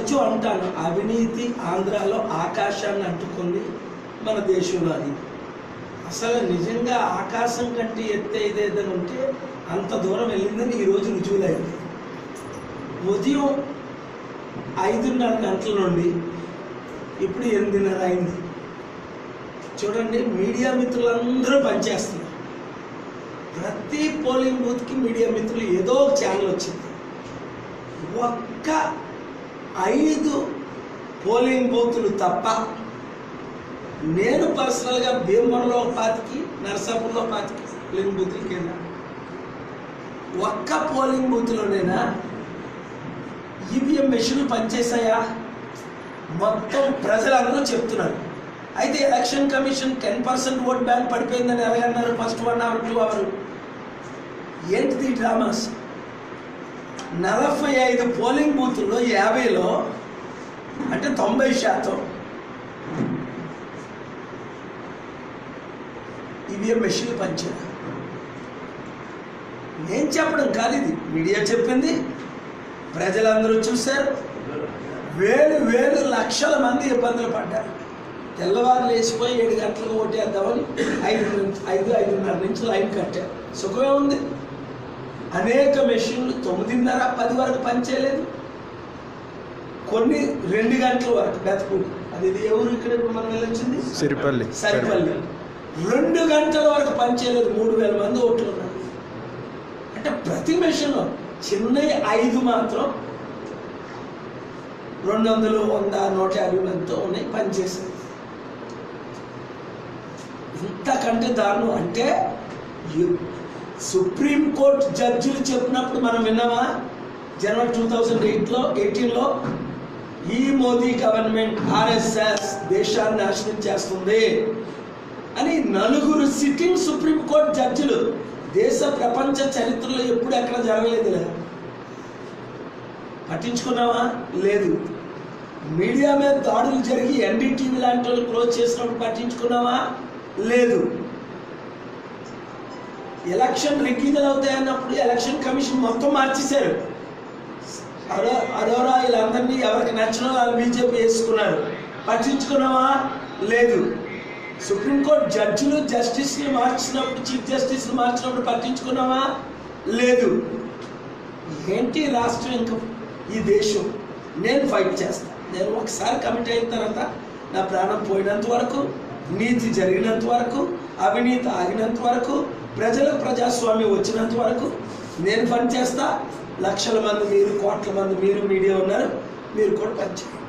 నుంచి అంటాను, అవినీతి ఆంధ్రాలో ఆకాశాన్ని అంటుకుంది, మన దేశంలో అది అసలు నిజంగా ఆకాశం కంటే ఎత్తేదేదని ఉంటే అంత దూరం వెళ్ళిందని ఈరోజు రుజువులైంది. ఉదయం 5:30 గంటల నుండి ఇప్పుడు 8:30 అయింది. చూడండి, మీడియా మిత్రులందరూ పనిచేస్తున్నారు. ప్రతి పోలింగ్ బూత్కి మీడియా మిత్రులు ఏదో ఒక ఛానల్ వచ్చింది. ఒక్క 5 పోలింగ్ బూతులు తప్ప నేను పర్సనల్గా భీమవరంలో 5కి, నరసాపురంలో 5కి పోలింగ్ బూతులకి వెళ్ళా. ఒక్క పోలింగ్ బూత్లోనేనా ఈవీఎం మెషిన్లు పనిచేసాయా? మొత్తం ప్రజలందరూ చెప్తున్నారు. అయితే ఎలక్షన్ కమిషన్ 10% ఓట్ బ్యాంక్ పడిపోయిందని ఎలాగన్నారు? ఫస్ట్ 1 అవర్ 2 అవర్ ఏంటిది డ్రామాస్? 45 పోలింగ్ బూతుల్లో 50లో అంటే 90% ఈవీఎం మెషిన్లు పనిచేయాలి. నేను చెప్పడం కాదు, ఇది మీడియా చెప్పింది, ప్రజలందరూ చూశారు. వేలు లక్షల మంది ఇబ్బందులు పడ్డారు. తెల్లవారు లేచిపోయి 7 గంటలకు ఓటేద్దామని 5:30 నుంచి లైన్ కట్టారు. సుఖమే ఉంది. అనేక మెషిన్లు 9:30, 10 వరకు పనిచేయలేదు. కొన్ని 2 గంటల వరకు బెతకూడి, అది ఎవరు ఇక్కడ మనం వెళ్ళొచ్చింది సరిపల్లి 2 గంటల వరకు పనిచేయలేదు. 3000 మంది ఓట్లు ఉన్నారు. అంటే ప్రతి మెషిన్లో చిన్న 5 మాత్రం 200, 100, 150 మందితో ఉన్నాయి, పనిచేసేది. ఇంతకంటే దారుణం. అంటే సుప్రీంకోర్టు జడ్జిలు చెప్పినప్పుడు మనం విన్నామా? జనవరి 2018లో ఈ మోదీ గవర్నమెంట్ ఆర్ఎస్ఎస్ దేశాన్ని నాశనం చేస్తుంది అని 4 సిట్టింగ్ సుప్రీంకోర్టు జడ్జిలు. దేశ ప్రపంచ చరిత్రలో ఎప్పుడు ఎక్కడ జరగలేదు. పట్టించుకున్నావా? లేదు. మీడియా మీద దాడులు జరిగి ఎన్డీటీవీ లాంటి వాళ్ళు క్లోజ్ చేసినప్పుడు పట్టించుకున్నావా? లేదు. ఎలక్షన్ రిగ్గింగ్లు అవుతాయన్నప్పుడు ఎలక్షన్ కమిషన్ మొత్తం మార్చేశారు. అరోరా వీళ్ళందరినీ ఎవరికి నచ్చిన వాళ్ళు బీజేపీ వేసుకున్నారు. పట్టించుకున్నావా? లేదు. సుప్రీంకోర్టు జడ్జిలు జస్టిస్లు మార్చినప్పుడు, చీఫ్ జస్టిస్లు మార్చినప్పుడు పట్టించుకున్నావా? లేదు. ఏంటి రాష్ట్రం, ఇంకా ఈ దేశం? నేను ఫైట్ చేస్తాను. నేను ఒకసారి కమిట్ అయిన తర్వాత నా ప్రాణం పోయినంత వరకు, నీతి జరిగినంత వరకు, అవినీతి ఆగినంత వరకు, ప్రజలకు ప్రజాస్వామ్యం వచ్చినంత వరకు నేను పనిచేస్తా. లక్షల మంది మీరు, కోట్ల మంది మీరు మీడియా ఉన్నారు, మీరు కూడా పనిచేయండి.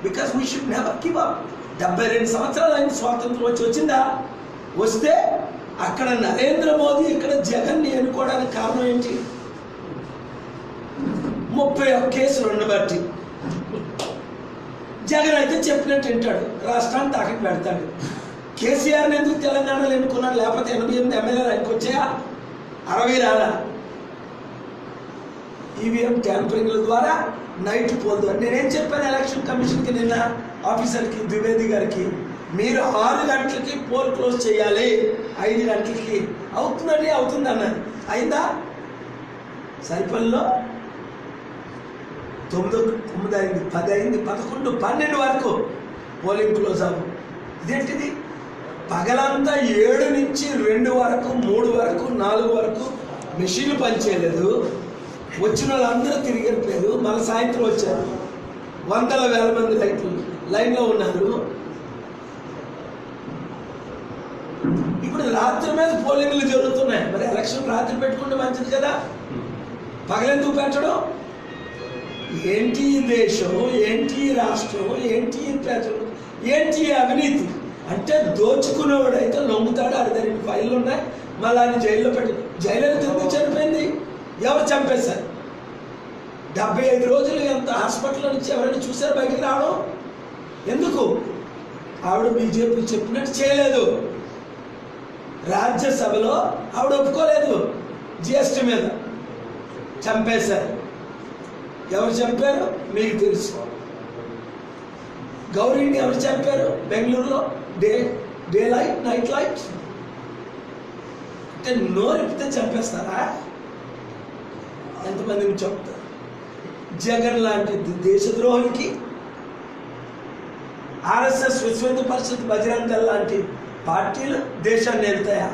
Because we should never give up. 72 సంవత్సరాలు అయిన స్వాతంత్రం వచ్చిందా? వస్తే అక్కడ నరేంద్ర మోదీ, ఇక్కడ జగన్ని ఎన్నుకోవడానికి కారణం ఏంటి? 31 కేసులు ఉండబట్టి. జగన్ అయితే చెప్పినట్టు వింటాడు, రాష్ట్రాన్ని తాకట్టు పెడతాడు. కేసీఆర్ని ఎందుకు తెలంగాణలో ఎన్నుకున్నాడు? లేకపోతే 88 ఎమ్మెల్యేలు ఆయనకు వచ్చాయా? 60 రాలా? ఈవీఎం ట్యాంపరింగ్ల ద్వారా నైట్ పోదు. నేనేం చెప్పాను ఎలక్షన్ కమిషన్కి నిన్న ఆఫీసర్కి, ద్వివేది గారికి, మీరు 6 గంటలకి పోల్ క్లోజ్ చేయాలి, 5 గంటలకి అవుతుందండి. అవుతుంది అన్నారు. అయిందా? సరిపల్లిలో 9 అయింది, 10 అయింది, 11, 12 వరకు పోలింగ్ క్లోజ్ అవ్వు. ఇదేంటిది? పగలంతా 7 నుంచి 2 వరకు, 3 వరకు, 4 వరకు మెషిన్లు పనిచేయలేదు. వచ్చిన వాళ్ళందరూ తిరిగి వెళ్ళిపోయారు. మళ్ళీ సాయంత్రం వచ్చారు. 100,000 మంది లైన్లో ఉన్నారు. ఇప్పుడు రాత్రి మీద పోలింగ్లు జరుగుతున్నాయి. మరి ఎలక్షన్ రాత్రి పెట్టుకుంటే మంచిది కదా, పగలెందుకు పెట్టడం? ఏంటి దేశం, ఏంటి రాష్ట్రం, ఏంటి ప్రజలు, ఏంటి అవినీతి? అంటే దోచుకునేవాడైతే లొంగుతాడు. అది 2 ఫైళ్ళు ఉన్నాయి, మళ్ళీ ఆయన జైల్లో పెట్టి. జైలు ఎందుకు చనిపోయింది? ఎవరు చంపేశారు? 75 రోజులు ఎంత హాస్పిటల్ నుంచి ఎవరైనా చూసారు బయటికి రావడం? ఎందుకు? ఆవిడ బీజేపీ చెప్పినట్టు చేయలేదు. రాజ్యసభలో ఆవిడ ఒప్పుకోలేదు. జిఎస్టీ మీద చంపేశారు. ఎవరు చంపారు మీకు తెలుసు. గౌరీని ఎవరు చంపారు? బెంగళూరులో డే లైట్, నైట్ లైట్. అంటే నోరెప్పితే చంపేస్తారా? ఎంతమందిని చంపుతారు? జగన్ లాంటి దేశద్రోహులకి, ఆర్ఎస్ఎస్, విశ్వ హిందూ పరిషత్, బజరంగ దళ్ లాంటి పార్టీలు దేశాన్ని వెళ్తాయా?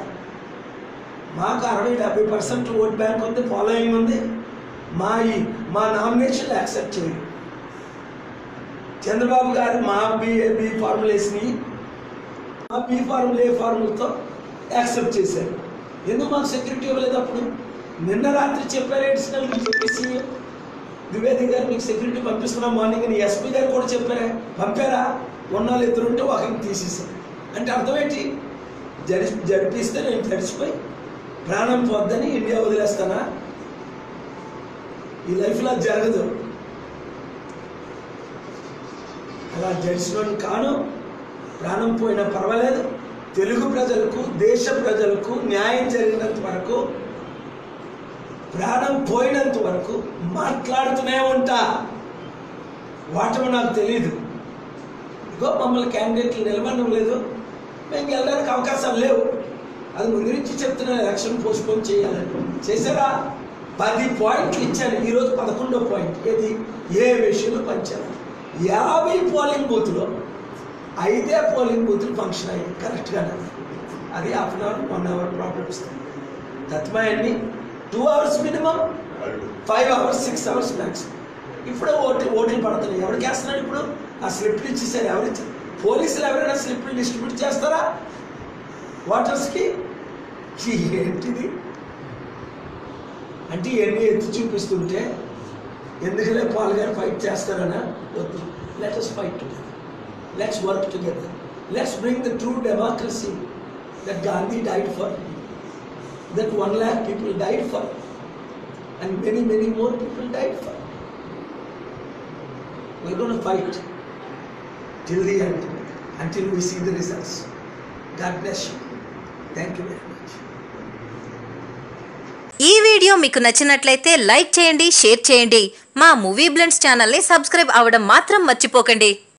మాకు 60-70% ఓట్ బ్యాంక్ ఉంది, ఫాలోయింగ్ ఉంది. మా నామినేషన్ యాక్సెప్ట్ చేయరు. చంద్రబాబు గారు మా బి ఫార్ములేస్ని మా బి ఫార్ములా ఏ ఫార్ములతో యాక్సెప్ట్ చేశారు. ఎందుకు మాకు సెక్యూరిటీ ఇవ్వలేదు? అప్పుడు నిన్న రాత్రి చెప్పారు అడిషనల్ చెప్పేసి ద్వివేది గారు మీకు సెక్యూరిటీ పంపిస్తున్నాం మార్నింగ్ అని. ఎస్పీ గారు కూడా పంపారా? ఉన్నాళ్ళు ఇద్దరుంటే ఒకరిని తీసేశారు. అంటే అర్థం ఏంటి? జరిపిస్తే నేను తడిచిపోయి ప్రాణం పోద్దని ఇండియా వదిలేస్తానా? ఈ లైఫ్లో జరగదు. అలా జరిసినోని కాను. ప్రాణం పోయినా పర్వాలేదు. తెలుగు ప్రజలకు, దేశ ప్రజలకు న్యాయం జరిగినంత వరకు, ప్రాణం పోయినంత వరకు మాట్లాడుతూనే ఉంటా. వాటమి నాకు తెలీదు. ఇగో మమ్మల్ని క్యాండిడేట్లు నిలబడడం లేదు, మేము వెళ్ళడానికి అవకాశాలు లేవు. అది ముందు నుంచి చెప్తున్నా, ఎలక్షన్ పోస్ట్పోన్ చేయాలని. చేశారా? 10 పాయింట్లు ఇచ్చాను. ఈరోజు 11వ పాయింట్. ఏది? ఏ విషయంలో పంచాను. 50 పోలింగ్ బూత్లో 5 పోలింగ్ బూత్లు ఫంక్షన్ అయ్యాయి కరెక్ట్గానే. అది half an hour 1 hour problem వస్తుంది. తత్మయాన్ని 2 hours minimum, 5 hours 6 hours maximum. ఇప్పుడు ఓట్లు పడుతున్నాయి. ఎవరికి వేస్తున్నాడు ఇప్పుడు? ఆ స్లిప్లు ఇచ్చేసారు. ఎవరిచ్చారు? పోలీసులు ఎవరైనా స్లిప్లు డిస్ట్రిబ్యూట్ చేస్తారా ఓటర్స్కి? ఏంటిది అంటే ఇవన్నీ ఎత్తి చూపిస్తుంటే ఎందుకులే పాల్ గారు ఫైట్ చేస్తారనా? వద్దు. Let us fight together. Let's work together. Let's bring the true democracy that Gandhi died for, that 1 lakh people died for, and many, many more people died for. We're going to fight till the end, until we see the results. God bless you. Thank you very much. ఈ video మీకు నచ్చినట్లయితే like చేయండి, share చేయండి. మా movie blends ఛానల్ని subscribe అవ్వడం మాత్రం మర్చిపోకండి.